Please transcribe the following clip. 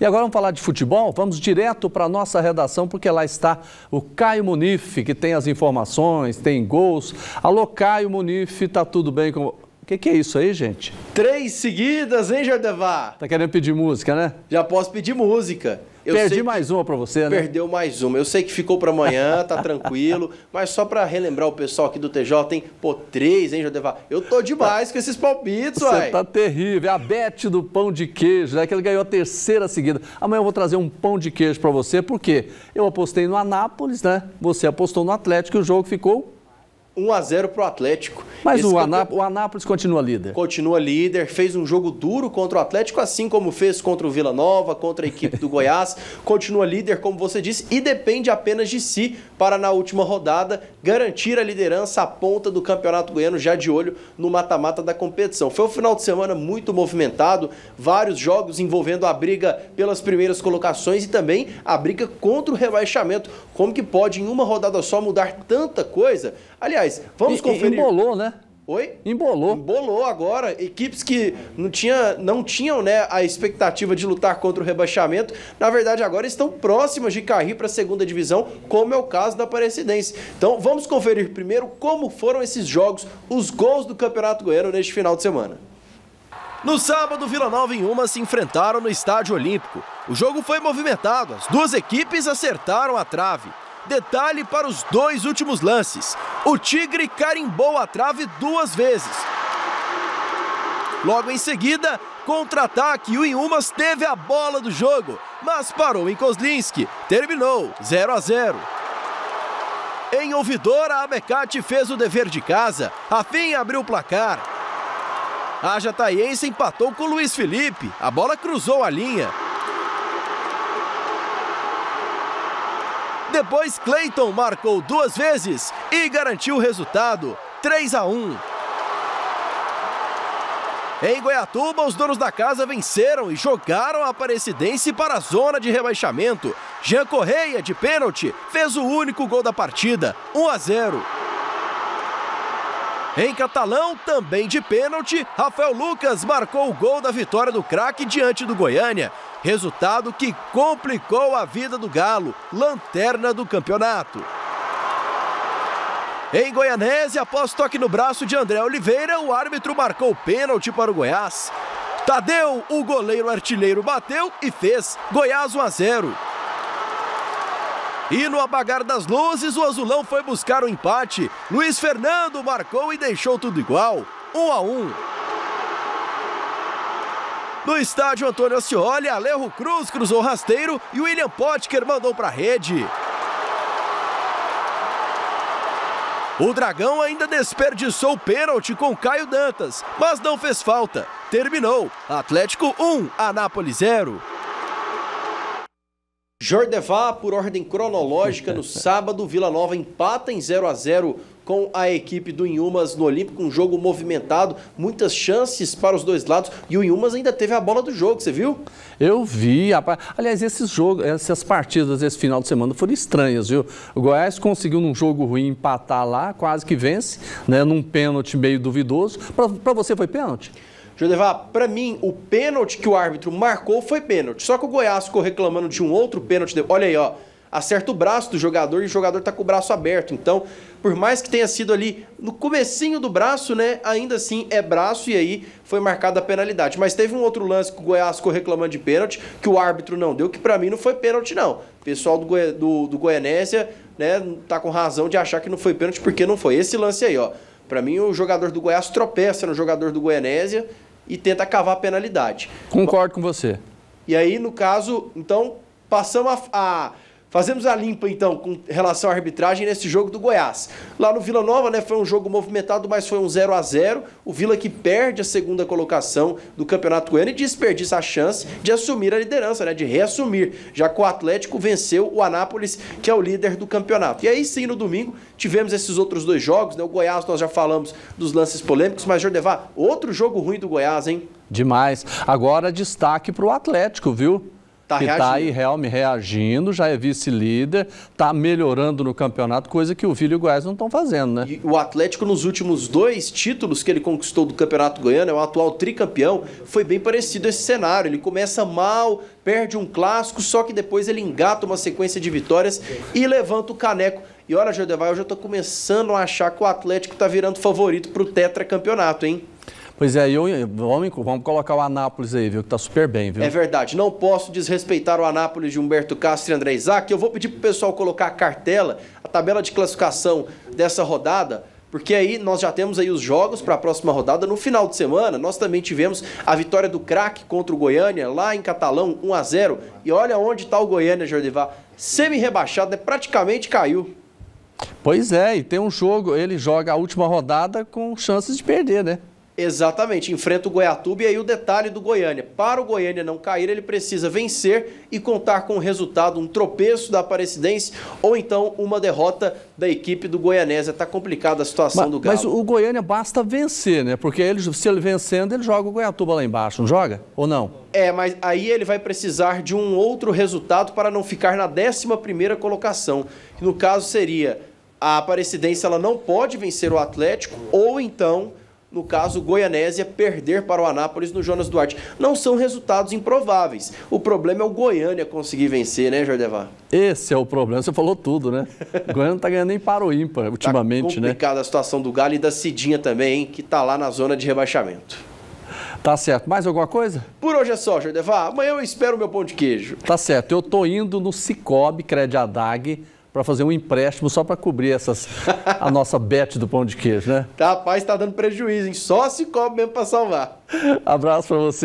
E agora vamos falar de futebol? Vamos direto para a nossa redação, porque lá está o Caio Munif, que tem as informações, tem gols. Alô, Caio Munif, tá tudo bem com... O que é isso aí, gente? 3 seguidas, hein, Jordevar? Tá querendo pedir música, né? Já posso pedir música. Perdi mais uma pra você, né? Perdeu mais uma. Eu sei que ficou pra amanhã, tá tranquilo. Mas só pra relembrar o pessoal aqui do TJ, tem, 3, hein, Jordevar? Eu tô demais com esses palpites, uai. Você tá terrível. É a Beth do pão de queijo, né? Que ele ganhou a 3ª seguida. Amanhã eu vou trazer um pão de queijo pra você, porque eu apostei no Anápolis, né? Você apostou no Atlético e o jogo ficou 1-0 pro Atlético. Mas o Anápolis continua líder. Continua líder, fez um jogo duro contra o Atlético, assim como fez contra o Vila Nova, contra a equipe do Goiás. Continua líder, como você disse, e depende apenas de si para, na última rodada, garantir a liderança à ponta do Campeonato Goiano, já de olho no mata-mata da competição. Foi um final de semana muito movimentado, vários jogos envolvendo a briga pelas primeiras colocações e também a briga contra o rebaixamento. Como que pode, em uma rodada só, mudar tanta coisa? Aliás, vamos conferir... Embolou, né? Oi? Embolou. Embolou agora. Equipes que não tinham, né, a expectativa de lutar contra o rebaixamento, na verdade agora estão próximas de cair para a 2ª divisão, como é o caso da Aparecidense. Então vamos conferir primeiro como foram esses jogos, os gols do Campeonato Goiano neste final de semana. No sábado, Vila Nova e Uma se enfrentaram no Estádio Olímpico. O jogo foi movimentado, as duas equipes acertaram a trave. Detalhe para os 2 últimos lances. O Tigre carimbou a trave 2 vezes. Logo em seguida, contra-ataque, o Inhumas teve a bola do jogo, mas parou em Kozlinski. Terminou 0-0. Em Ouvidor, a Abecate fez o dever de casa. A FIM abriu o placar. A Jataiense empatou com o Luiz Felipe. A bola cruzou a linha. Depois, Cleiton marcou 2 vezes e garantiu o resultado, 3-1. Em Goiatuba, os donos da casa venceram e jogaram a Aparecidense para a zona de rebaixamento. Jean Correia, de pênalti, fez o único gol da partida, 1-0. Em Catalão, também de pênalti, Rafael Lucas marcou o gol da vitória do craque diante do Goiânia. Resultado que complicou a vida do Galo, lanterna do campeonato. Em Goianésia, após toque no braço de André Oliveira, o árbitro marcou pênalti para o Goiás. Tadeu, o goleiro artilheiro, bateu e fez Goiás 1-0. E no apagar das luzes, o Azulão foi buscar o empate. Luiz Fernando marcou e deixou tudo igual, 1-1. No estádio Antônio Ascioli, Alejo Cruz cruzou rasteiro e o William Potker mandou para a rede. O Dragão ainda desperdiçou o pênalti com Caio Dantas, mas não fez falta. Terminou, Atlético 1, Anápolis 0. Jordevar, por ordem cronológica, no sábado, Vila Nova empata em 0-0 com a equipe do Inhumas no Olímpico, um jogo movimentado, muitas chances para os dois lados, e o Inhumas ainda teve a bola do jogo, você viu? Eu vi, rapaz. Aliás, essas partidas desse final de semana foram estranhas, viu? O Goiás conseguiu num jogo ruim empatar lá, quase que vence, né, num pênalti meio duvidoso. Para você foi pênalti? Jordevar, para mim, o pênalti que o árbitro marcou foi pênalti. Só que o Goiás ficou reclamando de um outro pênalti. Olha aí, ó. Acerta o braço do jogador e o jogador tá com o braço aberto. Então, por mais que tenha sido ali no comecinho do braço, né? Ainda assim é braço e aí foi marcada a penalidade. Mas teve um outro lance que o Goiás ficou reclamando de pênalti, que o árbitro não deu, que para mim não foi pênalti, não. O pessoal do Goianésia, né, tá com razão de achar que não foi pênalti, porque não foi. Esse lance aí, ó. Para mim, o jogador do Goiás tropeça no jogador do Goianésia e tenta cavar a penalidade. Concordo com você. E aí, no caso, então, passamos fazemos a limpa, então, com relação à arbitragem nesse jogo do Goiás. Lá no Vila Nova, né, foi um jogo movimentado, mas foi um 0-0. O Vila que perde a 2ª colocação do Campeonato Goiano e desperdiça a chance de assumir a liderança, né, de reassumir, já que o Atlético venceu o Anápolis, que é o líder do campeonato. E aí sim, no domingo, tivemos esses outros 2 jogos, né, o Goiás nós já falamos dos lances polêmicos, mas, Jordevar, outro jogo ruim do Goiás, hein? Demais. Agora destaque para o Atlético, viu? que está aí realmente reagindo, já é vice-líder, está melhorando no campeonato, coisa que o Vila e o Goiás não estão fazendo, né? E o Atlético, nos últimos 2 títulos que ele conquistou do Campeonato Goiano, é o atual tricampeão, foi bem parecido esse cenário. Ele começa mal, perde um clássico, só que depois ele engata uma sequência de vitórias e levanta o caneco. E olha, Jordeval, eu já estou começando a achar que o Atlético está virando favorito para o tetracampeonato, hein? Pois é, vamos colocar o Anápolis aí, viu, que tá super bem, viu? É verdade, não posso desrespeitar o Anápolis de Humberto Castro e André Isaac. Eu vou pedir pro pessoal colocar a cartela, a tabela de classificação dessa rodada, porque aí nós já temos aí os jogos para a próxima rodada. No final de semana, nós também tivemos a vitória do Craque contra o Goiânia, lá em Catalão, 1-0. E olha onde está o Goiânia, Jordeval. Semi-rebaixado, né? Praticamente caiu. Pois é, e tem um jogo, ele joga a última rodada com chances de perder, né? Exatamente, enfrenta o Goiatuba. E aí o detalhe do Goiânia: para o Goiânia não cair, ele precisa vencer e contar com o resultado, um tropeço da Aparecidense ou então uma derrota da equipe do Goianésia. Está complicada a situação do Galo. Mas o Goiânia basta vencer, né? Porque se ele vencendo, ele joga o Goiatuba lá embaixo, não joga? Ou não? É, mas aí ele vai precisar de um outro resultado para não ficar na 11ª colocação. No caso seria, a Aparecidense ela não pode vencer o Atlético, ou então, no caso, o Goianésia perder para o Anápolis no Jonas Duarte. Não são resultados improváveis. O problema é o Goiânia conseguir vencer, né, Jordevar? Esse é o problema, você falou tudo, né? O Goiânia não tá ganhando nem para o ímpar ultimamente, né? Tá complicada a situação do Galo e da Cidinha também, hein, que tá lá na zona de rebaixamento. Tá certo. Mais alguma coisa? Por hoje é só, Jordevar. Amanhã eu espero o meu pão de queijo. Tá certo. Eu tô indo no Cicobi Crediadag para fazer um empréstimo só para cobrir a nossa bet do pão de queijo, né? Rapaz, tá dando prejuízo, hein? Só se cobre mesmo para salvar. Abraço para você.